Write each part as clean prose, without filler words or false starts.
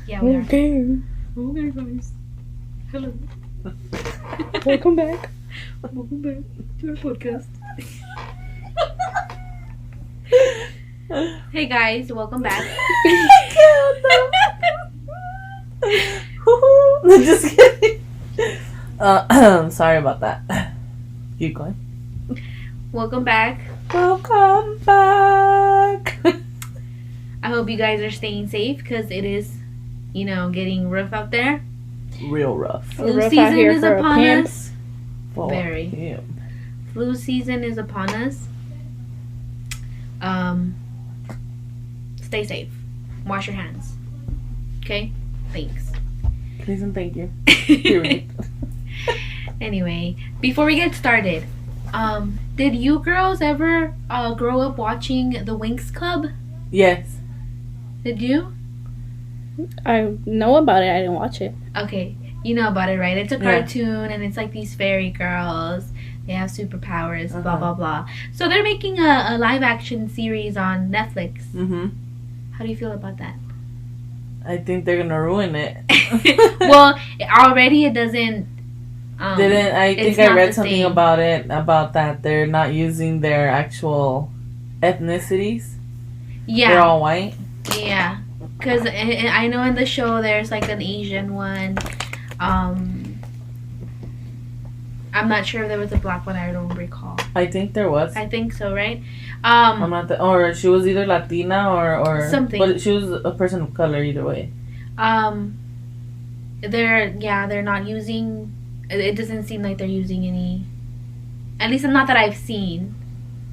Yeah, we Okay. Okay, guys. Hello. Welcome back. Welcome back to our podcast. Hey guys, welcome back. Just kidding. Sorry about that. Keep going. Welcome back. Welcome back. I hope you guys are staying safe because it is, getting rough out there. Real rough. Flu Rough out season here is for a upon pimp. us. For Very. him. Flu season is upon us. Stay safe. Wash your hands. Okay? Thanks. Please and thank you. Period. Anyway, before we get started, did you girls ever grow up watching the Winx Club? Yes. Did you? I know about it. I didn't watch it. Okay, you know about it, right? It's a Yeah. cartoon, and it's like these fairy girls. They have superpowers, blah, Uh-huh. blah, blah. So they're making a live-action series on Netflix. Mm-hmm. How do you feel about that? I think they're gonna ruin it. Well, already it doesn't... Didn't I it's think I not read the something same. about it, about that they're not using their actual ethnicities. They're Yeah, all white. yeah. Because I know in the show there's like an Asian one. I'm not sure if there was a black one. I don't recall. I think there was. I think so, right? I'm not or she was either Latina or Something. But she was a person of color either way. They're not using. It doesn't seem like they're using any. At least not that I've seen.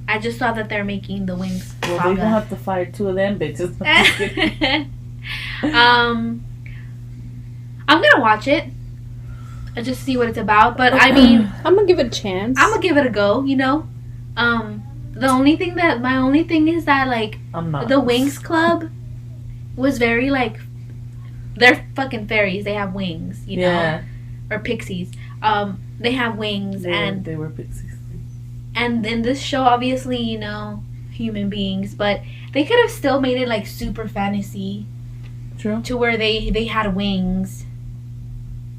I just saw that they're making the Winx Well, Saga. they gonna have to fire two of them bitches. I'm just kidding. I'm gonna watch it. Just see what it's about. But I mean, I'm gonna give it a chance. I'm gonna give it a go. My only thing is that like I'm not. the Winx Club was very like, they're fucking fairies. They have wings, Yeah. or pixies. They have wings, They were pixies. and in this show, obviously, human beings, but they could have still made it like super fantasy True. to where they had wings.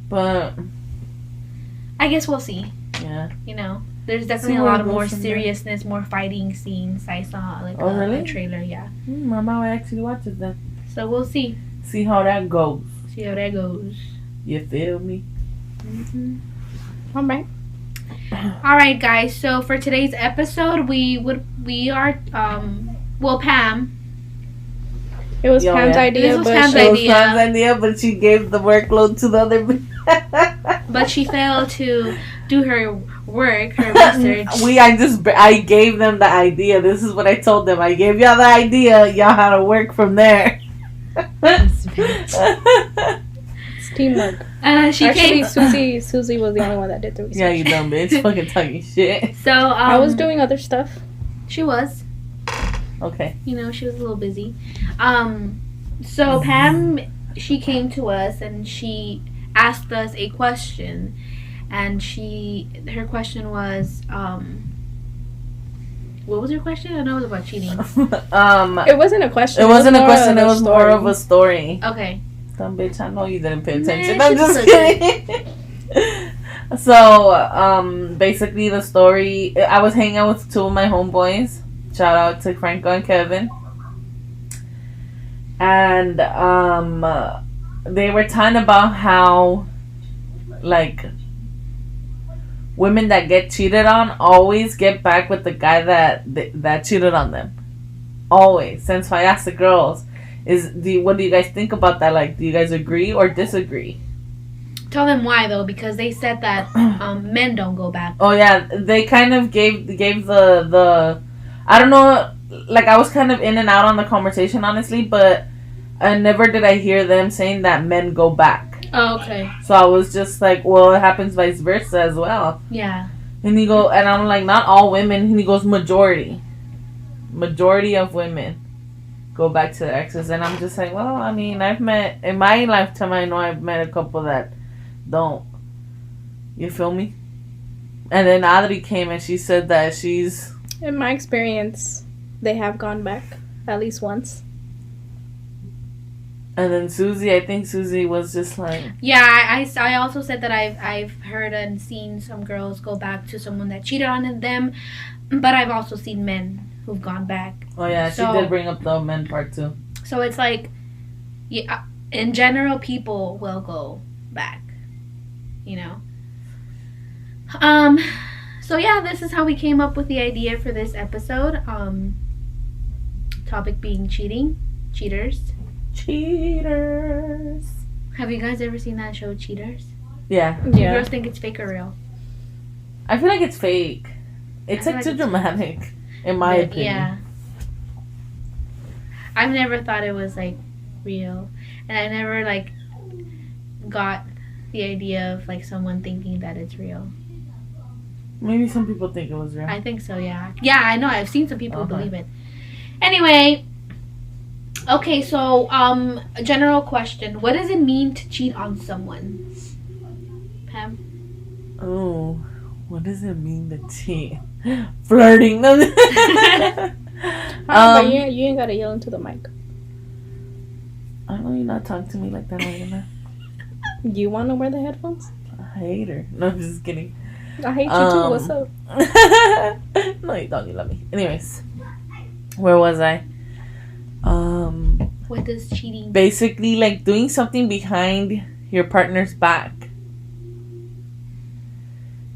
But I guess we'll see. yeah. There's definitely See a where lot it of goes more from there. seriousness, more fighting scenes. I saw like Oh, really? a trailer, yeah. My mom actually watches them. So we'll see. See how that goes. See how that goes. You feel me? All right. All right, guys. So for today's episode, Pam. It was Yo, Pam's yeah. idea, This was but Pam's she- It was idea. Pam's idea, but she gave the workload to the other. But she failed to do her work, her research. I gave them the idea. This is what I told them. I gave y'all the idea. Y'all had to work from there. it's teamwork. She Actually, came. Susie was the only one that did the research. Yeah, you dumb bitch. Fucking talking shit. So I was doing other stuff. She was. Okay. She was a little busy. So Pam, she came to us and she asked us a question, and her question was, what was her question? I know it was about cheating. It wasn't a question. It wasn't a more question. of It was story. more of a story. Okay. Dumb bitch. I know you didn't pay Nah, attention. she I'm just took kidding. So, basically the story. I was hanging out with two of my homeboys. Shout out to Franco and Kevin. And they were talking about how, like, women that get cheated on always get back with the guy that cheated on them. Always. Since I asked the girls, what do you guys think about that? Like, do you guys agree or disagree? Tell them why though, because they said that men don't go back. Oh yeah, they kind of gave the I don't know, like I was kind of in and out on the conversation honestly, but never did I hear them saying that men go back. Oh, okay. So I was just like, well, it happens vice versa as well. Yeah. And I'm like, not all women. And he goes, majority of women go back to their exes. And I'm just like, well, I mean, I've met in my lifetime. I know I've met a couple that don't. You feel me? And then Adri came and she said that she's. In my experience, they have gone back at least once. And then Susie, I think Susie was just like, Yeah, I also said that I've heard and seen some girls go back to someone that cheated on them, but I've also seen men who've gone back. oh yeah, she So- did bring up the men part too. So it's like, yeah, in general, people will go back, you know. So yeah, this is how we came up with the idea for this episode. Topic being cheating, cheaters. Cheaters. Have you guys ever seen that show, Cheaters? Yeah, Do you Yeah. girls think it's fake or real? I feel like it's fake. It's I like feel too like dramatic, in my opinion. Yeah. I've never thought it was like real, and I never like got the idea of like someone thinking that it's real. Maybe some people think it was real. I think so, yeah. Yeah, I know. I've seen some people who Okay. believe it. Anyway, okay, so a general question: what does it mean to cheat on someone? Pam. Oh, what does it mean to cheat? Flirting. But you ain't gotta yell into the mic. I know you're not talking to me like that, Elena. You wanna wear the headphones? I hate her. No, I'm just kidding. I hate you too. What's up? No, you don't. You love me. Anyways, where was I? What does cheating? Basically, like doing something behind your partner's back.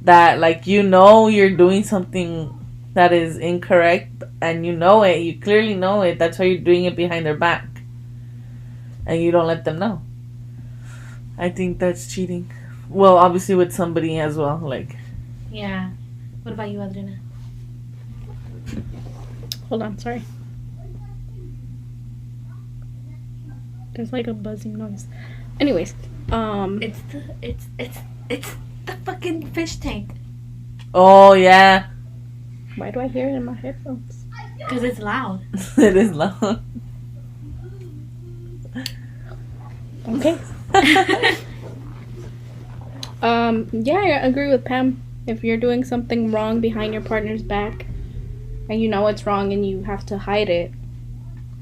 That, like, you know, you're doing something that is incorrect, and you know it. You clearly know it. That's why you're doing it behind their back, and you don't let them know. I think that's cheating. Well, obviously with somebody as well. Like, Yeah. What about you, Adriana? Hold on, sorry. There's like a buzzing noise. Anyways, It's the fucking fish tank. oh yeah, why do I hear it in my headphones? Because it's loud. it is loud. Okay. Yeah, I agree with Pam. If you're doing something wrong behind your partner's back, and you know it's wrong, and you have to hide it,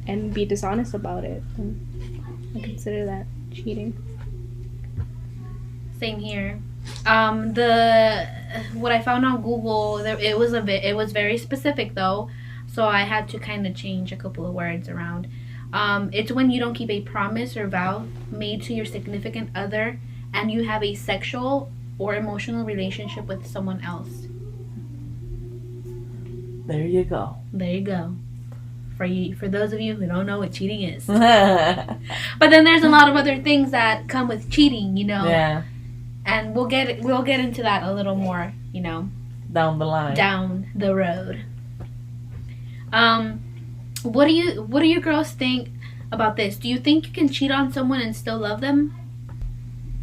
and be dishonest about it, then I consider that cheating. Same here. What I found on Google, it was very specific though, so I had to kind of change a couple of words around. It's when you don't keep a promise or vow made to your significant other, and you have a sexual or emotional relationship with someone else. There you go. There you go. For those of you who don't know what cheating is. Yeah. But then there's a lot of other things that come with cheating, you know. And we'll get into that a little more, you know, Down the line. down the road. What do you girls think about this? Do you think you can cheat on someone and still love them?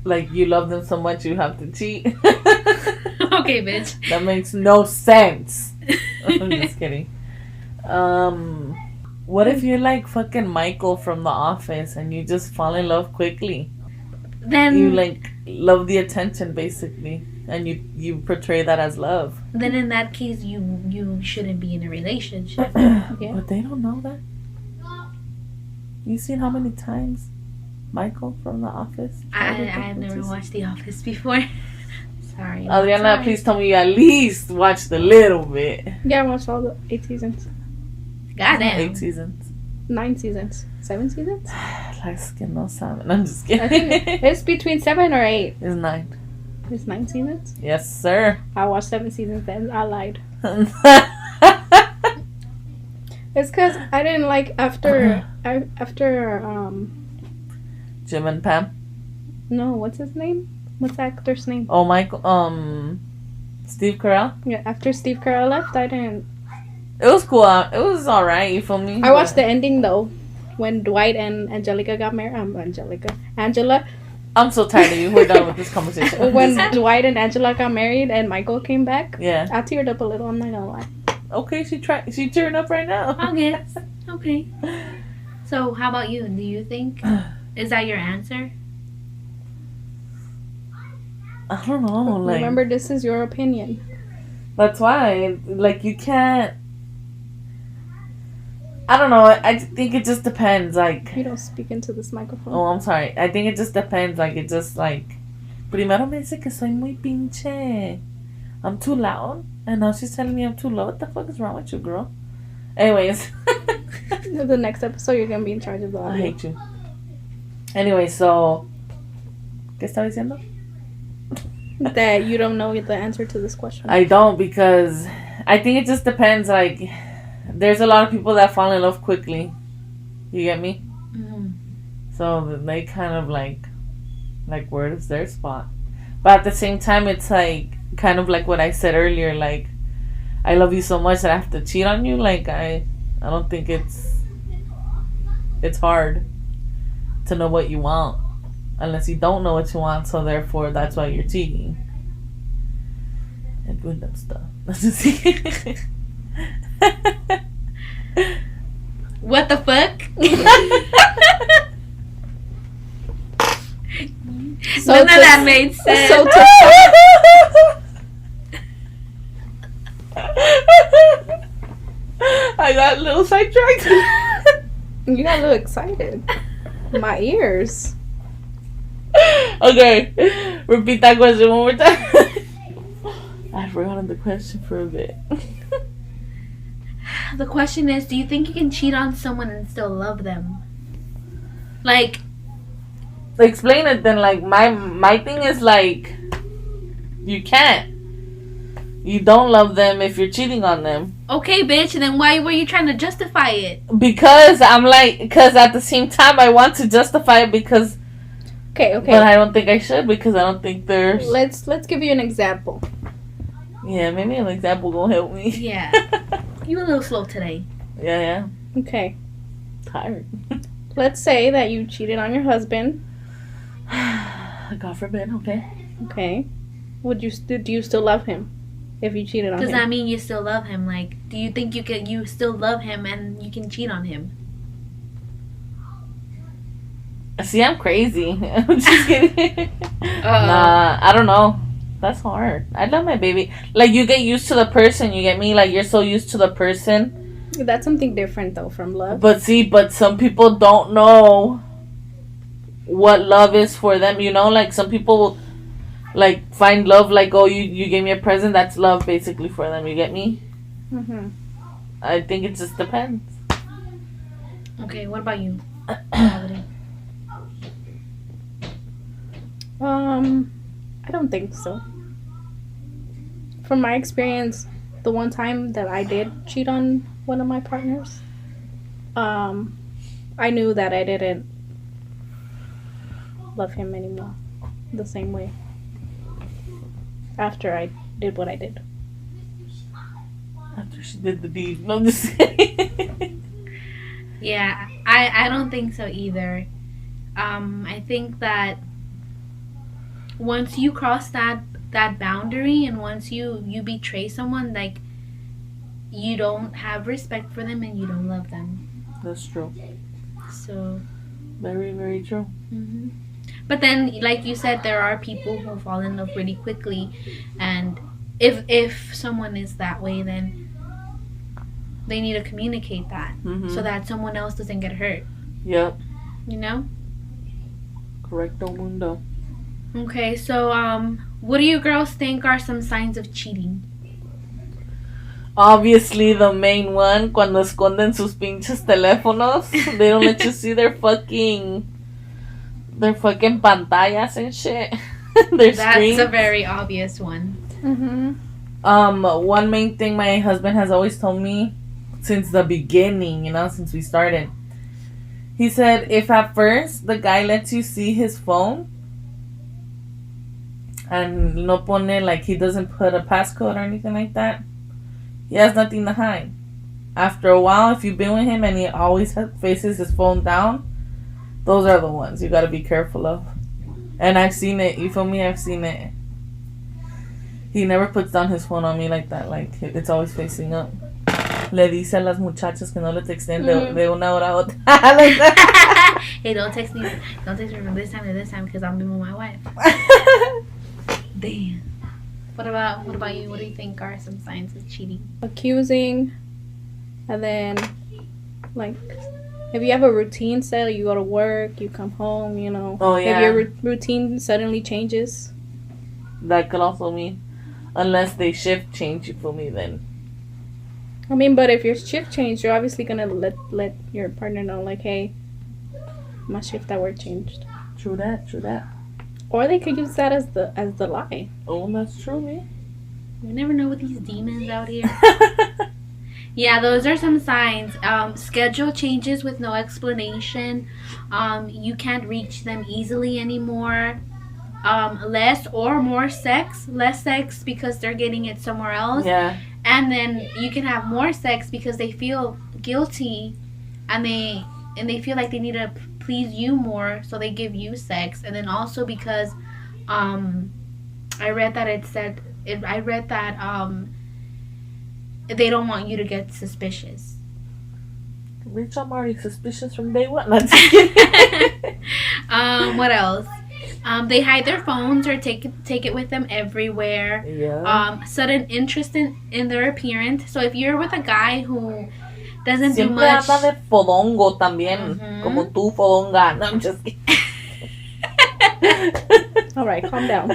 Like, you love them so much you have to cheat. Okay, bitch. That makes no sense. I'm just kidding. What if you're like fucking Michael from The Office and you just fall in love quickly? Then You like love the attention basically, and you portray that as love. then in that case you shouldn't be in a relationship. Yeah. But they don't know that. You seen how many times Michael from The Office? I've never watched The Office before. Sorry. Adriana, Sorry. please tell me you at least watched a little bit. Yeah, I watched all the 8 seasons. Goddamn. 8 seasons. 9 seasons. 7 seasons? Like skin no salmon. I'm just I think kidding. it's between 7 or 8. It's 9. It's 9 seasons? Yes, sir. I watched 7 seasons then. I lied. It's because I didn't like after Jim and Pam. no, what's his name? What's the actor's name? Oh, Michael. Steve Carell. Yeah, after Steve Carell left, I didn't. It was cool. It was alright. You feel me? I watched the ending though, when Dwight and Angelica got married. Angela. I'm so tired of you. We're done with this conversation. When Dwight and Angela got married and Michael came back, Yeah. I teared up a little. I'm not gonna lie. Okay, she cheering up right now. I guess. Okay. So how about you? Do you think is that your answer? I don't know. Like, Remember, this is your opinion. that's why. Like, you can't. I don't know. I think it just depends. Like, You don't speak into this microphone. oh, I'm sorry. I think it just depends. Like, it just like. Primero me dice que soy muy pinche. I'm too loud, and now she's telling me I'm too low. What the fuck is wrong with you, girl? Anyways. The next episode, you're gonna be in charge of the I audio. hate you. Anyway, so. ¿Qué estaba diciendo? That you don't know the answer to this question. I don't, because I think it just depends. Like, there's a lot of people that fall in love quickly. You get me? Mm. So they kind of like where is their spot? But at the same time, it's like kind of like what I said earlier. Like, I love you so much that I have to cheat on you. Like, I don't think it's hard to know what you want unless you don't know what you want. So therefore, that's why you're cheating and doing that stuff. What the fuck? So None of to- that made sense. So to I got a little sidetracked. you got a little excited. My ears. Okay, repeat that question one more time. I forgot the question for a bit. The question is, do you think you can cheat on someone and still love them? Like, Explain it then. Like, my thing is like, you can't. You don't love them if you're cheating on them. okay, bitch, and then why were you trying to justify it? Because at the same time I want to justify it because, Okay. but I don't think I should because I don't think there's. Let's give you an example. Yeah, maybe an example gonna help me. Yeah. You a little slow today. Yeah. Okay. Tired. Let's say that you cheated on your husband. God forbid. Okay. Okay. Do you still love him if you cheated on Does him? that mean you still love him? Like, do you think you still love him and you can cheat on him? See, I'm crazy. I'm just kidding. Uh-oh. Nah, I don't know. That's hard. I love my baby. Like, you get used to the person, you get me? Like, you're so used to the person. That's something different though from love. But some people don't know what love is for them, you know? Like, some people, like, find love like, oh, you gave me a present, that's love, basically, for them, you get me? Mm-hmm. I think it just depends. Okay, what about you? Melody? I don't think so. From my experience, the one time that I did cheat on one of my partners, I knew that I didn't love him anymore the same way after I did what I did. After she did the deed. No, I'm just kidding. Yeah, I don't think so either. I think that once you cross that boundary and once you betray someone, like, you don't have respect for them and you don't love them. That's true. So, Very, very true. mhm. But then, like you said, there are people who fall in love really quickly, and if someone is that way, then they need to communicate that Mm-hmm. so that someone else doesn't get hurt. Yep. You know? Correcto mundo. Okay, so what do you girls think are some signs of cheating? Obviously, the main one, cuando esconden sus pinches teléfonos, they don't let you see their fucking pantallas and shit. Their That's screens. a very obvious one. Mm-hmm. One main thing my husband has always told me since the beginning, since we started. He said, if at first the guy lets you see his phone and no pone, like, he doesn't put a passcode or anything like that, he has nothing to hide. After a while, if you've been with him and he always faces his phone down, those are the ones you gotta be careful of. And I've seen it, you feel me? I've seen it. He never puts down his phone on me like that, like, it's always facing up. Le dice a las muchachas que no le texten de una hora a otra. Hey, don't text me from this time to this time because I'm being with my wife. Damn. What about you? What do you think are some signs of cheating? Accusing, and then Like, if you have a routine set, you go to work, you come home, you know. Oh, yeah. If your routine suddenly changes. That could also mean, unless they shift change, you feel me, then. I mean, but if your shift changed, you're obviously gonna let your partner know, like, hey, my shift at work changed. True that. Or they could use that as the lie. Oh, that's true, me. You never know with these demons out here. Yeah, those are some signs. Schedule changes with no explanation. You can't reach them easily anymore. Less or more sex. Less sex because they're getting it somewhere else. Yeah. And then you can have more sex because they feel guilty and they feel like they need to please you more, so they give you sex. And then also because I read that they don't want you to get suspicious. Bitch, I'm already suspicious from day one. Not just kidding. What else? They hide their phones or take it with them everywhere. Yeah. Sudden interest in their appearance. So if you're with a guy who doesn't do Siempre much. anda de fodongo también. Mhm. Como tú, fodonga. No, I'm just kidding. All right, calm down.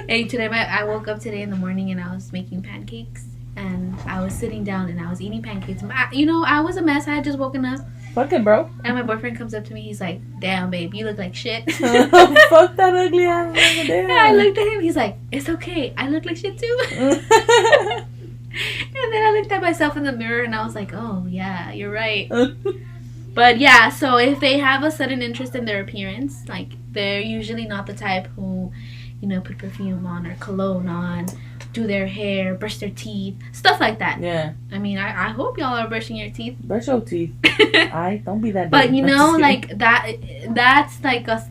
Hey, today I woke up today in the morning and I was making pancakes. And I was sitting down and I was eating pancakes. I was a mess. I had just woken up. Fuck it, bro. And my boyfriend comes up to me. He's like, "Damn, babe, you look like shit." Fuck that ugly ass nigga, damn. And I looked at him. He's like, "It's okay. I look like shit too." And then I looked at myself in the mirror and I was like, "Oh yeah, you're right." But yeah, so if they have a sudden interest in their appearance, like they're usually not the type who, put perfume on or cologne on, do their hair, brush their teeth, stuff like that. Yeah. I mean, I hope y'all are brushing your teeth. Brush your teeth. Don't be that. But dumb. Just kidding. like that's like a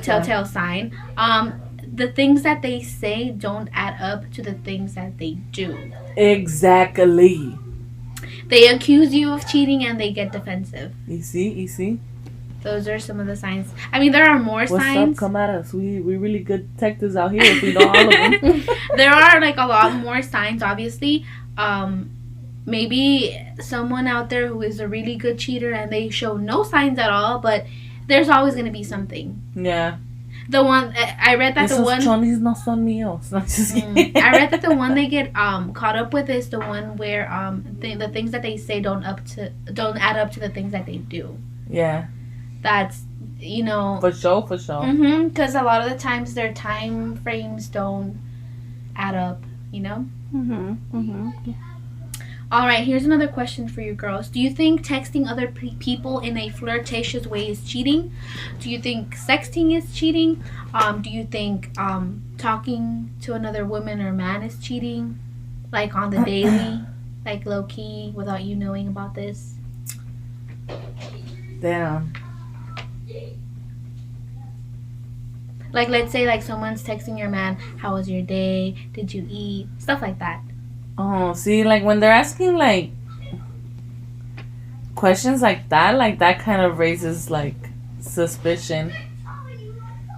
telltale sign. The things that they say don't add up to the things that they do. Exactly. They accuse you of cheating and they get defensive. You see? Those are some of the signs. I mean, there are more What's signs. up? Come at us. We really good detectives out here if we know all of them. There are like a lot more signs, obviously. Maybe someone out there who is a really good cheater and they show no signs at all, but there's always going to be something. Yeah. The one I read that Esos chonis no son míos. No, just kidding. I read that the one they get caught up with is the one where the things that they say don't add up to the things that they do. Yeah. That's For sure. Because a lot of the times their time frames don't add up. All right, here's another question for you girls. Do you think texting other people in a flirtatious way is cheating? Do you think sexting is cheating? Do you think talking to another woman or man is cheating? Like on the daily? Like low-key, without you knowing about this? Damn. Like, let's say like someone's texting your man, "How was your day? Did you eat?" Stuff like that. Oh, see, like when they're asking like questions like that kind of raises like suspicion.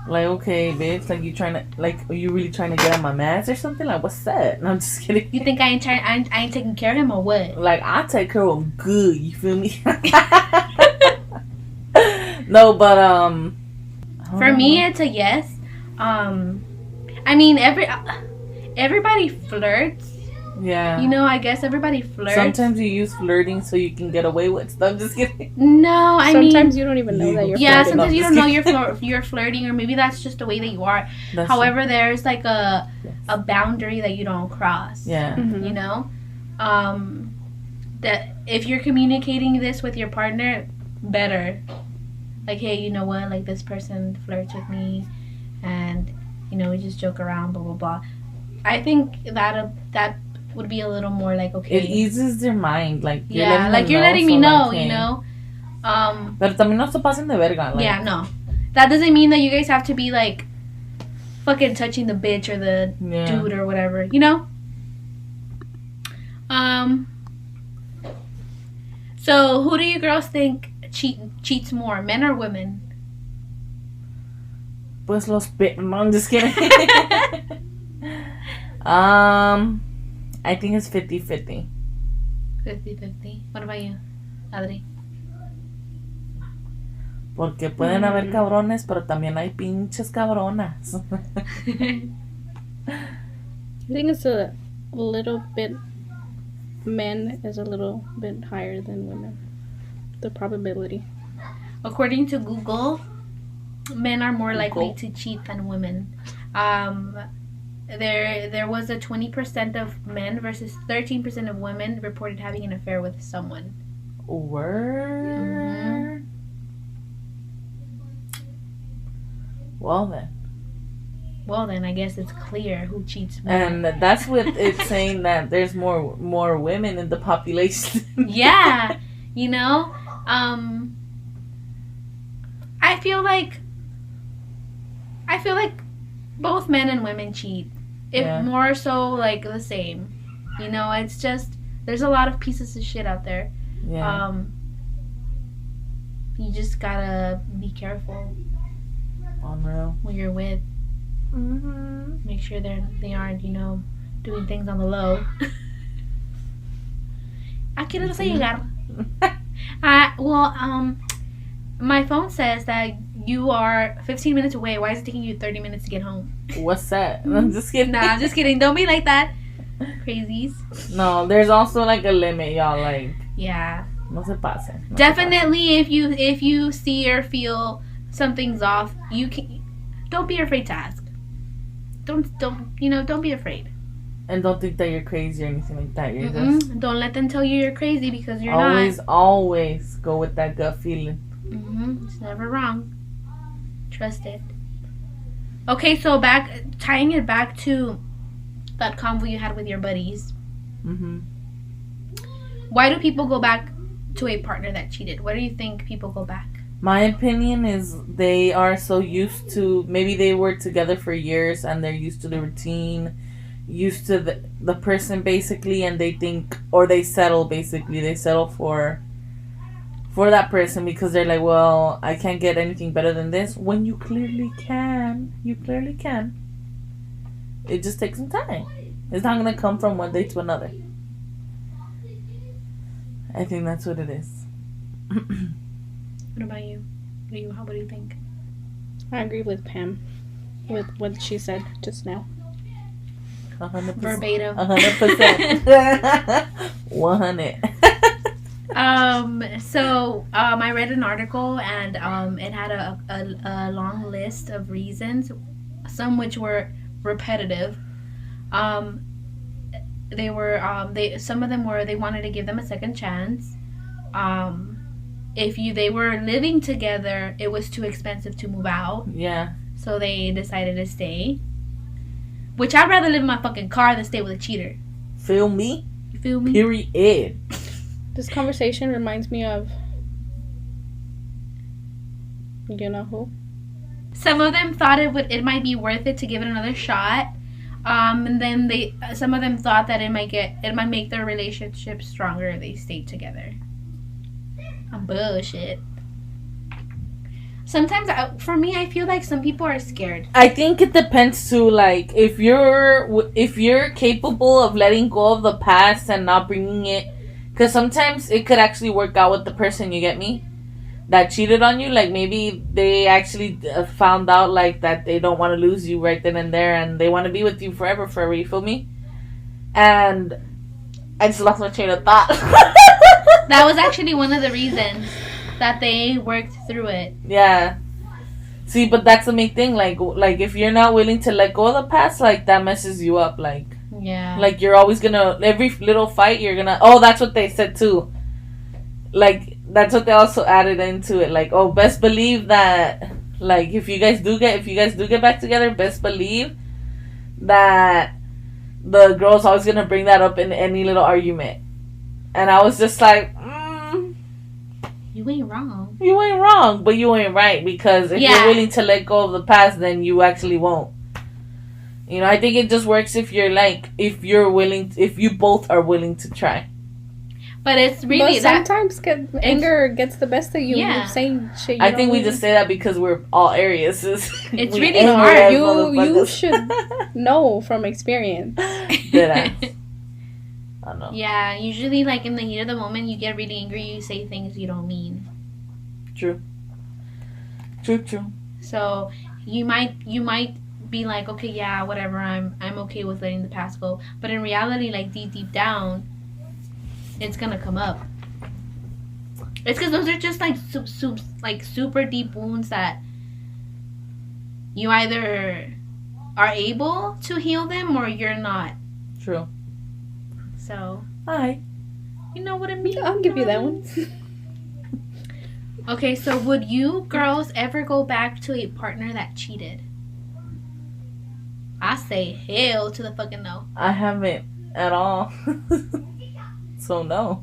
Like, okay, bitch, like are you really trying to get on my mans or something? Like, what's that? No, I'm just kidding. You think I ain't taking care of him or what? Like, I take care of him good. You feel me? No, but for me, it's a yes. I mean, everybody flirts. Yeah. I guess everybody flirts. Sometimes you use flirting so you can get away with stuff. Just kidding. No, sometimes you don't even know that you're yeah, flirting. sometimes you don't know you're flirting, or maybe that's just the way that you are. That's However, true. there's like a boundary that you don't cross. Yeah. Mm-hmm. That if you're communicating this with your partner, better. Like, hey, you know what? Like, this person flirts with me, and we just joke around, blah blah blah. I think that would be a little more like, okay. It eases their mind, like you're letting me know, Pero también no se pasen de verga. Like, yeah, no, that doesn't mean that you guys have to be like fucking touching the bitch or the dude or whatever, So who do you girls think cheats more, men or women? Pues no, I'm just kidding. I think it's 50-50. 50-50. What about you, Adri? Porque pueden haber cabrones, pero también hay pinches cabronas. I think it's a little bit. Men is a little bit higher than women. The probability. According to Google, men are more likely Google. to cheat than women. There was a 20% of men versus 13% of women reported having an affair with someone. Word. Well then, I guess it's clear who cheats more. and that's with it saying that there's more women in the population. Yeah, you know, I feel like both men and women cheat. If Yeah. more so like the same. You know, it's just there's a lot of pieces of shit out there. Yeah. You just gotta be careful Unreal. who you're with. Mm-hmm. Make sure they aren't, you know, doing things on the low. ¿A qué hora vas a llegar? My phone says that you are 15 minutes away. Why is it taking you 30 minutes to get home? What's that? I'm just kidding. Nah, I'm just kidding. Don't be like that. Crazies. No, there's also like a limit, y'all. Like, Yeah. no se pasen. No se Definitely, if you see or feel something's off, don't be afraid to ask. Don't be afraid. pasen. And don't think that you're crazy or anything like that. You're just Don't let them tell you you're crazy because you're always go with that gut feeling. not. It's never wrong. Trust it. Okay, so tying it back to that convo you had with your buddies. Mm-hmm. Why do people go back to a partner that cheated? Why do you think people go back? My opinion is they are so used to, maybe they were together for years and they're used to the routine, used to the person basically, and they think, or they settle basically, they settle for that person because they're like, well, I can't get anything better than this, when you clearly can. It just takes some time. It's not going to come from one day to another. I think that's what it is. What about you? What do you think? I agree with Pam with what she said just now. 100%. Verbatim. 100%. 100. I read an article and it had a long list of reasons, some which were repetitive. Some of them were they wanted to give them a second chance. If they were living together, it was too expensive to move out, Yeah. so they decided to stay. Which I'd rather live in my fucking car than stay with a cheater. Feel me? You feel me? Period. This conversation reminds me of, you know who? Some of them thought it might be worth it to give it another shot. And then some of them thought that it might make their relationship stronger if they stayed together. Bullshit. Sometimes, for me, I feel like some people are scared. I think it depends too. Like if you're capable of letting go of the past and not bringing it, because sometimes it could actually work out with the person. You get me? That cheated on you. Like maybe they actually found out like that they don't want to lose you right then and there, and they want to be with you forever. You feel me? And I just lost my train of thought. That was actually one of the reasons that they worked through it. Yeah. See, but that's the main thing. Like if you're not willing to let go of the past, like that messes you up. Like Yeah. Like you're always gonna, every little fight you're gonna, oh, that's what they said too. Like that's what they also added into it. Like, oh, best believe that, like if you guys do get back together, best believe that the girl's always gonna bring that up in any little argument. And I was just like, You ain't wrong. you ain't wrong, but you ain't right, because if you're willing to let go of the past, then you actually won't. You know, I think it just works if you both are willing to try. But it's really But sometimes anger gets the best of you. Yeah. You're saying shit. I think we just say that because we're all Aries. It's We really angry hard. ass You motherfuckers. should know from experience. Deadass. I don't know. Yeah, usually like in the heat of the moment, you get really angry. You say things you don't mean. True. So you might be like, okay, yeah, whatever. I'm okay with letting the past go. But in reality, like deep down, it's gonna come up. It's because those are just like super deep wounds that you either are able to heal them or you're not. True. So. Hi. You know what I mean? I'll give you that one. Okay, so would you girls ever go back to a partner that cheated? I say hell to the fucking no. I haven't at all. So no.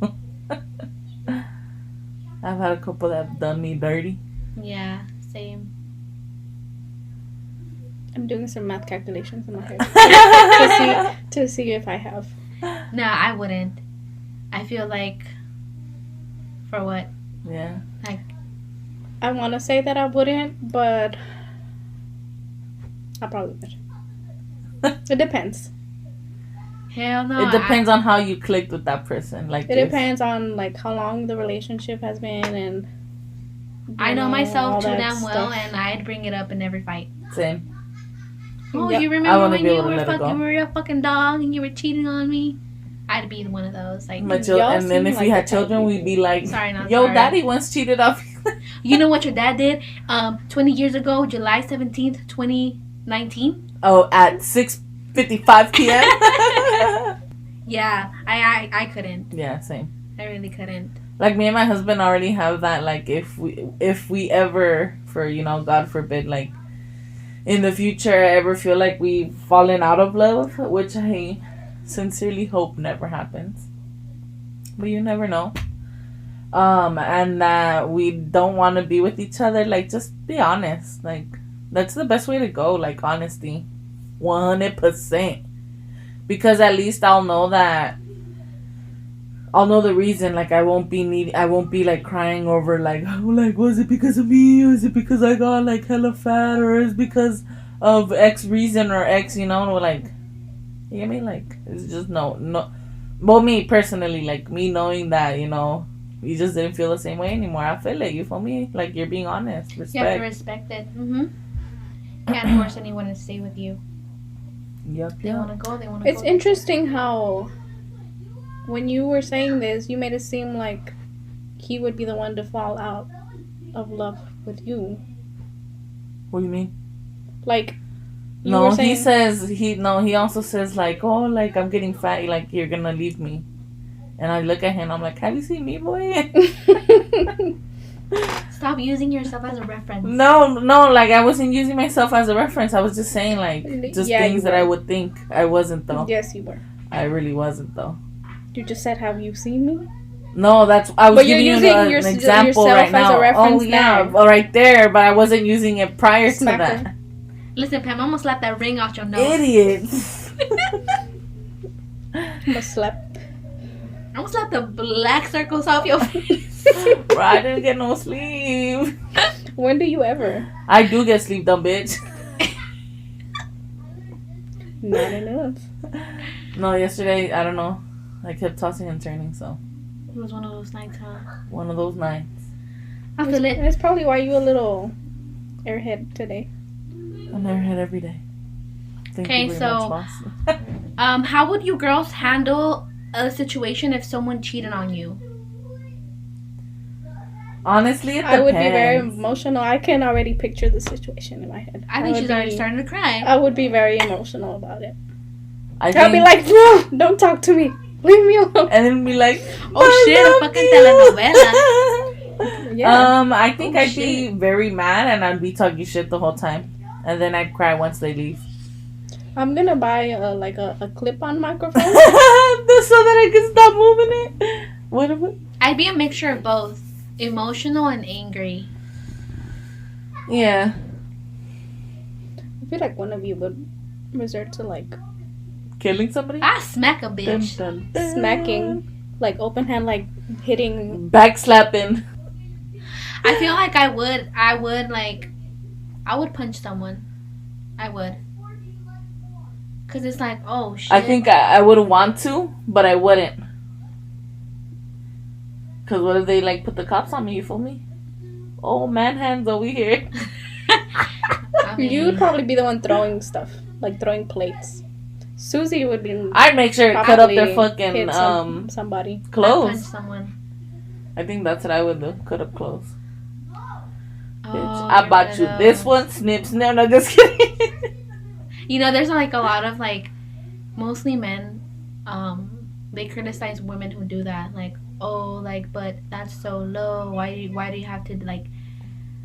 I've had a couple that have done me dirty. Yeah, same. I'm doing some math calculations in my head to see if I have. No, I wouldn't. I feel like, for what? Yeah. Like, I want to say that I wouldn't, but I probably would. It depends. hell no. It depends on how you clicked with that person. Like It depends on like how long the relationship has been, and I know all myself too that damn well, stuff. and I'd bring it up in every fight. Same. Oh, Yep. you I remember wanna when be you able to were let it go. you were a fucking dog and you were cheating on me? I'd be one of those. Like, Y'all And then seem if like we had the type children, of we'd be like, sorry, not yo, sorry. daddy once cheated off you. You know what your dad did? 20 years ago, July 17th, 2019. Oh, at 6:55 p.m.? Yeah, I couldn't. Yeah, same. I really couldn't. Like, me and my husband already have that, like, if we ever, for, you know, God forbid, like, in the future, I ever feel like we've fallen out of love, which I sincerely hope never happens. But you never know. And that we don't want to be with each other, like, just be honest. Like, that's the best way to go, like, honesty. 100%. Because at least I'll know that I'll know the reason. Like, I won't be like crying over like, oh, like, was it because of me, or is it because I got like hella fat, or is it because of X reason or X, you know, like, you get me? Like, it's just no. Well, me personally, like, me knowing that, you know, you just didn't feel the same way anymore. I feel it. You feel me? Like, you're being honest. Respect. You have to respect it. Can't force anyone to stay with you. Yep. They want to go. They want to go. It's interesting how when you were saying this, you made it seem like he would be the one to fall out of love with you. What do you mean? Like, you No, were saying, he also says like, oh, like, I'm getting fat, like, you're gonna leave me. And I look at him, I'm like, have you seen me, boy? Stop using yourself as a reference. No, like, I wasn't using myself as a reference. I was just saying, like, just Yeah, things you that were. I would think. I wasn't, though. Yes, you were. I really wasn't, though. You just said, have you seen me? No, I was But you're giving you using an example yourself right as now. a reference Oh, yeah, now. right there, but I wasn't using it prior to Smack that. her. Listen, Pam, I'm gonna slap that ring off your nose. Idiots. I'm gonna slap. I'm gonna slap the black circles off your face. Bro, I didn't get no sleep. When do you ever? I do get sleep, dumb bitch. Not enough. No, yesterday, I don't know. I kept tossing and turning, so. It was one of those nights, huh? One of those nights. I feel it. That's probably why you a little airhead today. I'm airhead every day. Thank Okay, you very so- much, boss. How would you girls handle a situation if someone cheated on you? Honestly, it I depends. would be very emotional. I can already picture the situation in my head. I think would she's already be- starting to cry. I would be very emotional about it. I I'll be think- like, no, don't talk to me. Leave me alone. and then be like, Oh, "I shit, a love fucking you." Yeah. I think Oh, I'd be very mad and I'd be talking shit the whole time, and then I'd cry once they leave. I'm gonna buy a clip-on microphone. So that I can stop moving it. Whatever. I'd be a mixture of both, emotional and angry. Yeah. I feel like one of you would resort to like Killing somebody. I smack a Dun, bitch. dun, dun. smacking, like open hand, like hitting. Backslapping. I feel like I would punch someone. I would. Because it's like, oh, shit. I think I would want to, but I wouldn't. Because what if they, like, put the cops on me, you feel me? Oh, man hands over here. I mean, You would probably be the one throwing stuff, like throwing plates. Susie would be. I'd make sure to cut up their probably fucking hit somebody. punch clothes. someone. I think that's what I would do. Cut up clothes. Bitch, Oh, I you're bought one you of this those. one, snips. No, just kidding. You know, there's like a lot of like, mostly men, they criticize women who do that. Like, oh, like, but that's so low. Why do you have to like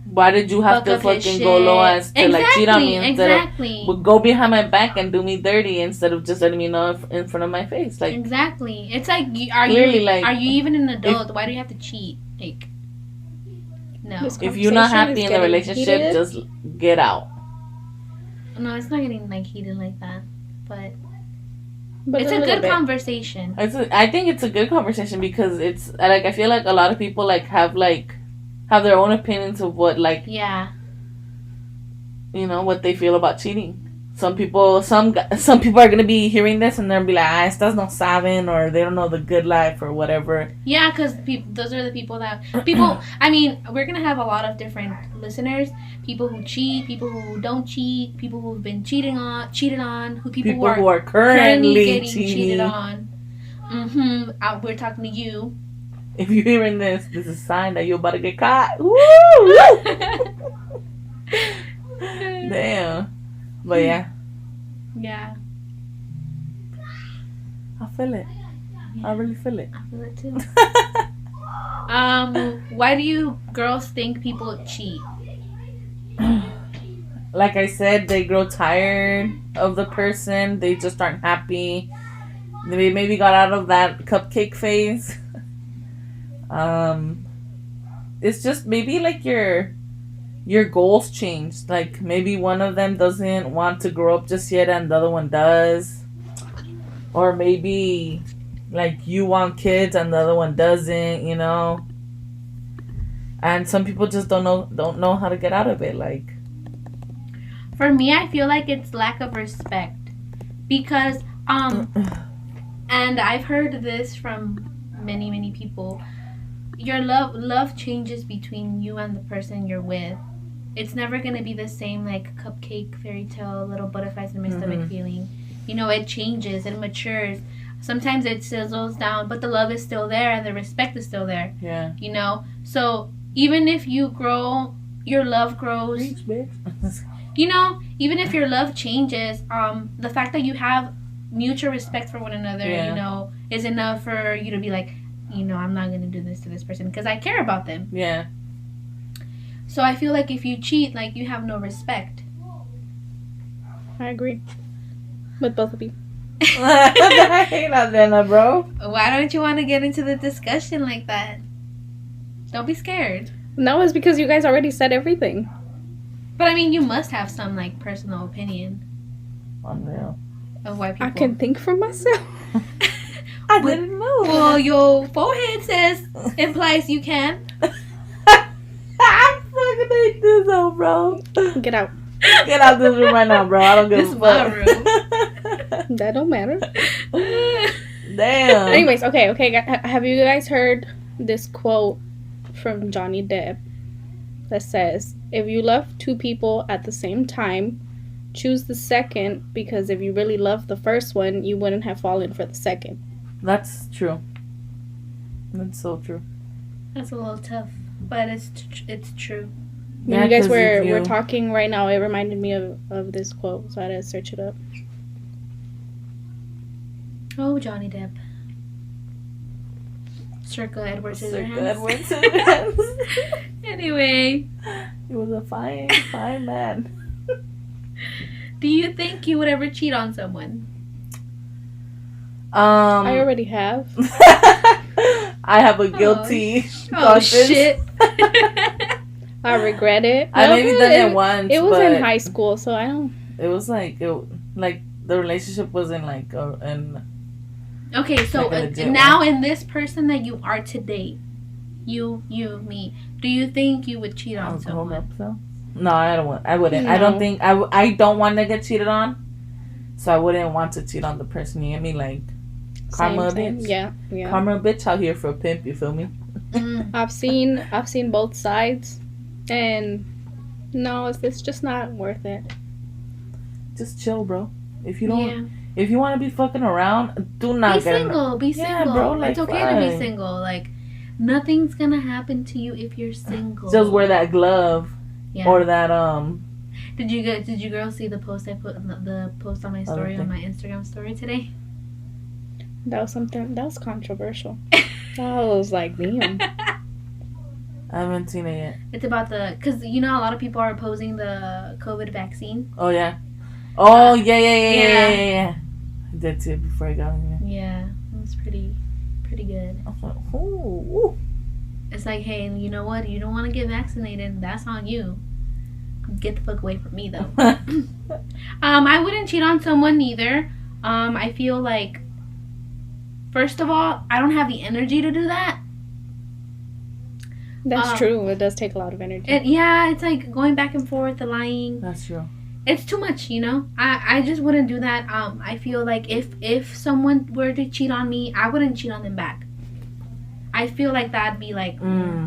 Why did you have fuck to up his fucking go low shit? as to like cheat on me instead Exactly. of go behind my back and do me dirty instead of just letting me know in front of my face? Like, Exactly. It's like, Clearly, like, are you even an adult? Why do you have to cheat? Like, no, This if you're not conversation happy is in the getting relationship, heated. just get out. no, it's not getting like heated like that. But But it's a little good bit. conversation. I think it's a good conversation because it's like I feel like a lot of people like have their own opinions of what like Yeah. what they feel about cheating. Some people are gonna be hearing this and they'll be like, estas no saben, or they don't know the good life or whatever. Yeah, because those are the people that I mean, we're gonna have a lot of different listeners. People who cheat, people who don't cheat, people who've been cheated on, People who are currently getting cheating. cheated on. We're talking to you. If you're hearing this is a sign that you're about to get caught. Woo! Damn. But yeah, Yeah, I feel it. I really feel it. I feel it too. Why do you girls think people cheat? Like I said, they grow tired of the person. They just aren't happy. They maybe got out of that cupcake phase. It's just maybe like your goals changed. Like maybe one of them doesn't want to grow up just yet and the other one does. Or maybe like you want kids and the other one doesn't, And some people just don't know how to get out of it. Like, For me, I feel like it's lack of respect because and I've heard this from many people. Your love changes between you and the person you're with. It's never gonna be the same like cupcake, fairy tale, little butterflies in my stomach feeling. It changes, it matures. Sometimes it sizzles down, but the love is still there and the respect is still there. yeah. So even if you grow, your love grows. Preach, bitch. Even if your love changes, the fact that you have mutual respect for one another, Yeah. is enough for you to be like, I'm not gonna do this to this person because I care about them. Yeah. So I feel like if you cheat, like you have no respect. I agree with both of you. I hate Adriana, bro. Why don't you want to get into the discussion like that? Don't be scared. No, it's because you guys already said everything. But I mean, you must have some like personal opinion Unreal. of why people. I can think for myself. I didn't know. Well, your forehead implies you can. I'm fucking hate this, bro. Get out. Get out this room right now, bro. I don't give This a is my fuck. That don't matter. Damn. Anyways, okay. Have you guys heard this quote from Johnny Depp that says, "If you love two people at the same time, choose the second, because if you really loved the first one, you wouldn't have fallen for the second." That's true. That's so true. That's a little tough, but it's true. When you guys 'cause were if you- talking right now, it reminded me of this quote, so I had to search it up. Oh, Johnny Depp. Circa Edward Scissorhands. Edward Scissorhands. Anyway, He was a fine man. do you think you would ever cheat on someone? I already have. I have a guilty Oh conscience. shit! I regret it. I maybe No, done it once. It was but in high school, so I don't. It was like the relationship wasn't like and Okay, so Like a legit now in this person that you are today, you, me, do you think you would cheat on someone? No, I don't want. I wouldn't. I don't No. think I don't want to get cheated on. So I wouldn't want to cheat on the person. You get me? Like, karma, bitch. Yeah. Karma, bitch, out here for a pimp. You feel me? Mm. I've seen both sides, and no, it's just not worth it. Just chill, bro. If you Yeah. don't, if you want to be fucking around, do not Be get single. Be Yeah, single. bro, like, it's okay to be fine. single. Like, nothing's gonna happen to you if you're single. Just wear that glove Yeah. or that Did you girls see the post I put the post on my story Okay. on my Instagram story today? That was controversial. I was like, damn. I haven't seen it yet. It's about because you know a lot of people are opposing the COVID vaccine. Oh yeah. Oh Yeah. yeah. I did see it before I got in here. Yeah, it was pretty good. I was like, ooh. It's like, hey, you know what? You don't want to get vaccinated. That's on you. Get the fuck away from me, though. I wouldn't cheat on someone either. I feel like, first of all, I don't have the energy to do that. That's true. It does take a lot of energy. It's like going back and forth, the lying. That's true. It's too much, you know. I just wouldn't do that. I feel like if someone were to cheat on me, I wouldn't cheat on them back. I feel like that'd be like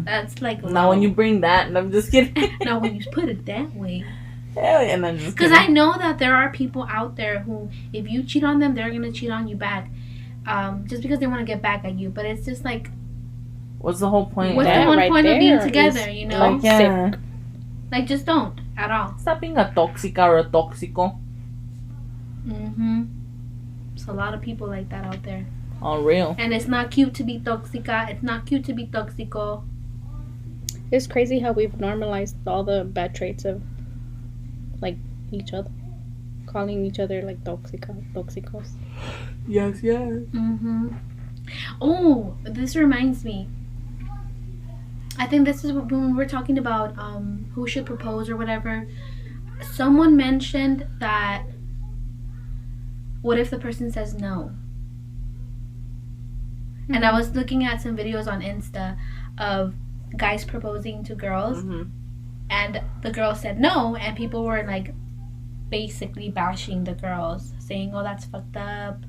that's like Now low. when you bring that, and I'm just kidding. Now when you put it that way. Hell yeah, and I'm just Because kidding. I know that there are people out there who, if you cheat on them, they're gonna cheat on you back, just because they want to get back at you. But it's just like, What's the whole point? what's That the one right point of being there together? is You know, Like, yeah. like just don't at all. Stop being a toxica or a toxico. It's a lot of people like that out there, On real. and it's not cute to be toxica. It's not cute to be toxico. It's crazy how we've normalized all the bad traits of, like, each other. Calling each other, like, toxicos. Yes. Oh, this reminds me. I think this is when we're talking about who should propose or whatever. Someone mentioned that what if the person says no? And I was looking at some videos on Insta of guys proposing to girls, and the girl said no, and people were like basically bashing the girls, saying, "Oh, that's fucked up.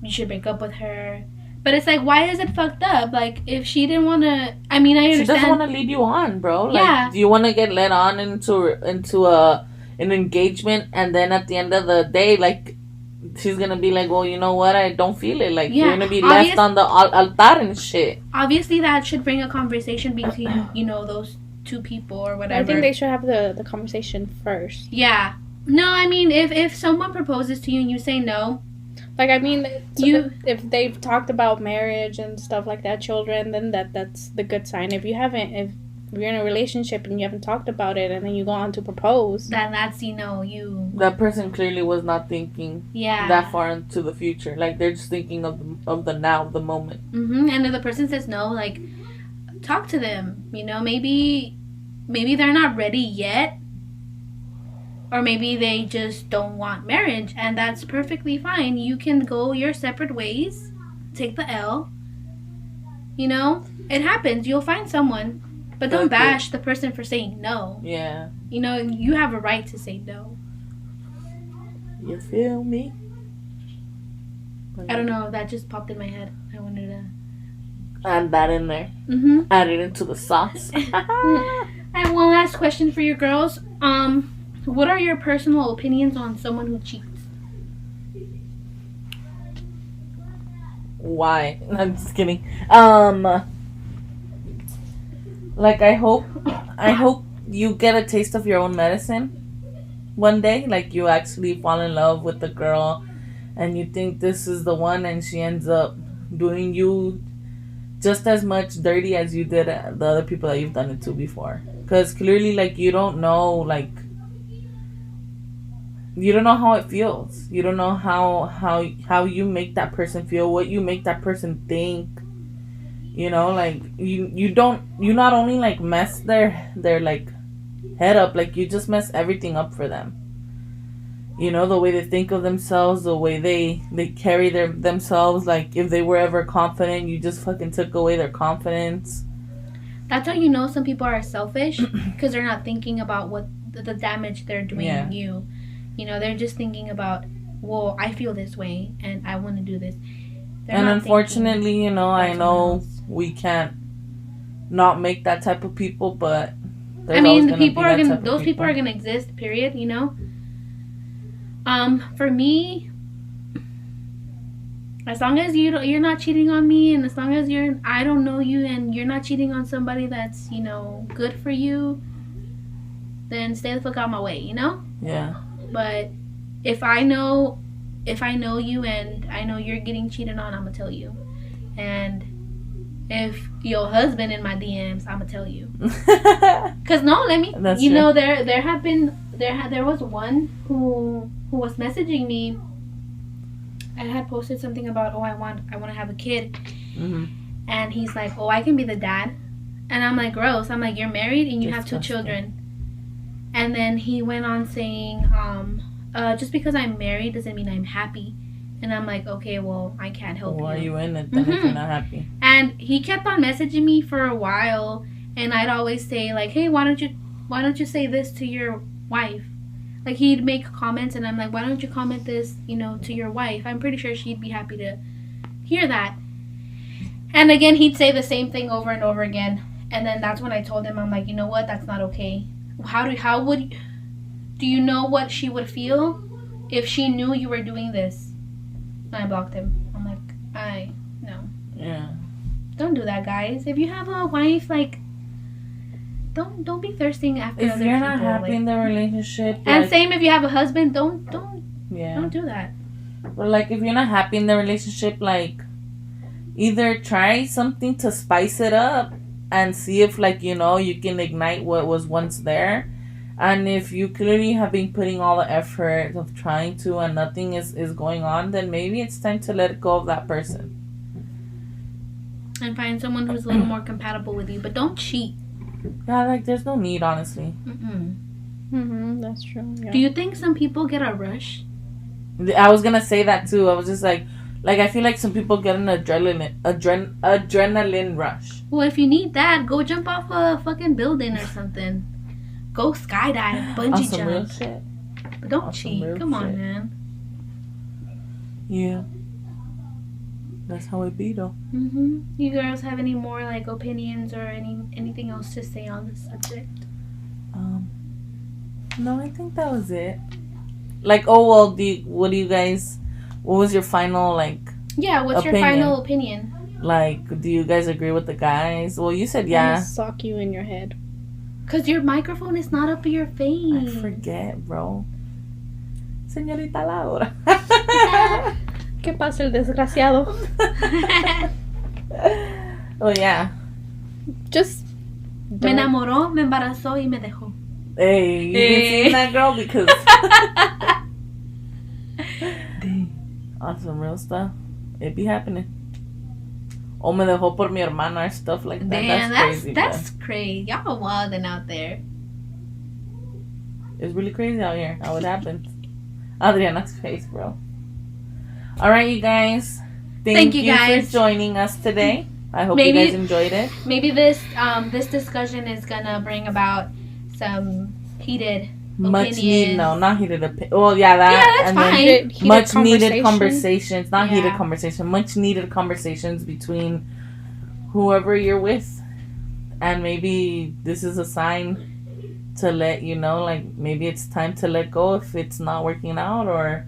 You should break up with her." But it's like, why is it fucked up? Like, if she didn't want to, I mean, I She understand. doesn't want to lead you on, bro. Like, Yeah. do you want to get led on into an engagement, and then at the end of the day, like, she's gonna be like, well, you know what? I don't feel it. Like, Yeah. you're gonna be left on the altar and shit. Obviously, that should bring a conversation between, those two people or whatever. I think they should have the conversation first. Yeah. No, I mean, if someone proposes to you and you say no, Like, I mean, You- if they've talked about marriage and stuff like that, children, then that's the good sign. If you're in a relationship and you haven't talked about it, and then you go on to propose, then that's, you. That person clearly was not thinking Yeah. that far into the future. Like, they're just thinking of the now, the moment. And if the person says no, like, talk to them. Maybe they're not ready yet. Or maybe they just don't want marriage, and that's perfectly fine. You can go your separate ways, take the L. It happens. You'll find someone, but don't Okay. bash the person for saying no. Yeah. You have a right to say no. You feel me? I don't know. That just popped in my head. I wanted to. Add that in there. Add it into the sauce. I have one last question for you girls. What are your personal opinions on someone who cheats? Why? I'm just kidding. Like, I hope you get a taste of your own medicine one day. Like, you actually fall in love with the girl and you think this is the one, and she ends up doing you just as much dirty as you did the other people that you've done it to before. Because clearly, like, you don't know, like, you don't know how it feels. You don't know how you make that person feel, what you make that person think. Like, you not only, like, mess their like head up, like, you just mess everything up for them. The way they think of themselves, the way they carry themselves. Like, if they were ever confident, you just fucking took away their confidence. That's how you know some people are selfish, because they're not thinking about what the damage they're doing Yeah. you. You know, they're just thinking about, well, I feel this way and I want to do this. They're And not unfortunately, you know, I about know someone else. we can't not make that type of people, but there's I mean, always the gonna be people that are gonna. type of Those people are gonna exist. Period. You know. For me, as long as you're not cheating on me, and as long as I don't know you, and you're not cheating on somebody that's good for you, then stay the fuck out my way. You know. Yeah. But if I know you and I know you're getting cheated on, I'm gonna tell you. And if your husband in my DMs, I'm gonna tell you. Cause no, That's you true. know there was one who was messaging me. I had posted something about, oh, I want to have a kid, hmm and he's like, oh, I can be the dad, and I'm like, gross. I'm like, you're married and you have 2 Disgusting. children. And then he went on saying, just because I'm married doesn't mean I'm happy. And I'm like, okay, well, I can't help Why are you. you in it then if Mhm. you're not happy? And he kept on messaging me for a while, and I'd always say like, hey, why don't you say this to your wife? Like, he'd make comments, and I'm like, why don't you comment this, to your wife? I'm pretty sure she'd be happy to hear that. And again, he'd say the same thing over and over again. And then that's when I told him, I'm like, you know what? That's not okay. Do you know what she would feel if she knew you were doing this? And I blocked him. I'm like, no. Yeah. Don't do that, guys. If you have a wife, like, don't be thirsting after If other you're people. not happy like, in the relationship, and like, same if you have a husband, don't yeah. do that. But like, if you're not happy in the relationship, like, either try something to spice it up and see if, like, you can ignite what was once there. And if you clearly have been putting all the effort of trying to and nothing is going on, then maybe it's time to let go of that person. And find someone who's a little more compatible with you, but don't cheat. Yeah, like, there's no need, honestly. That's true. Yeah. Do you think some people get a rush? I was gonna say that too. I was just like I feel like some people get an adrenaline rush. Well, if you need that, go jump off a fucking building or something. Go skydive, On bungee some real jump. shit. But don't on some cheat. real Come on, shit. man. Yeah. That's how it be, though. You girls have any more like opinions or anything else to say on this subject? No, I think that was it. Like, oh well, what was your final, like, Yeah, what's your Opinion. final opinion? like, do you guys agree with the guys? Well, you said I'm yeah. gonna sock you in your head. Because your microphone is not up to your I face. forget, bro. Señorita Laura. ¿Qué pasa, el desgraciado? Oh, yeah. Just Me don't. enamoró, me embarazó y me dejó. Hey, you been seeing that, girl? Because on some real stuff, it be happening. O me dejó por mi hermana or stuff like that. Damn, that's crazy, that's crazy. Y'all wilding out there. man. It's really crazy out here how it happens. Adriana's face, bro. All right, you guys. Thank you, you guys. for joining us today. I hope Maybe- you guys enjoyed it. Maybe this discussion is gonna bring about some heated Much opinions. needed, no, not heated. Well, yeah, that. Yeah, that's and fine. Then Heated much needed conversation. conversations, not heated Yeah. conversation. Much needed conversations between whoever you're with, and maybe this is a sign to let you know, like, maybe it's time to let go if it's not working out, or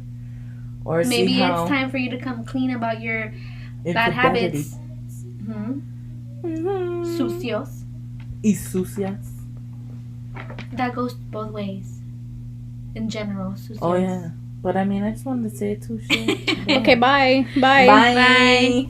Maybe see how it's time for you to come clean about your bad habits. Sucios. Y sucias. That goes both ways. In general, sucios. Oh yeah, but I mean, I just wanted to say it too. Shit. Okay, bye. Bye. Bye. Bye.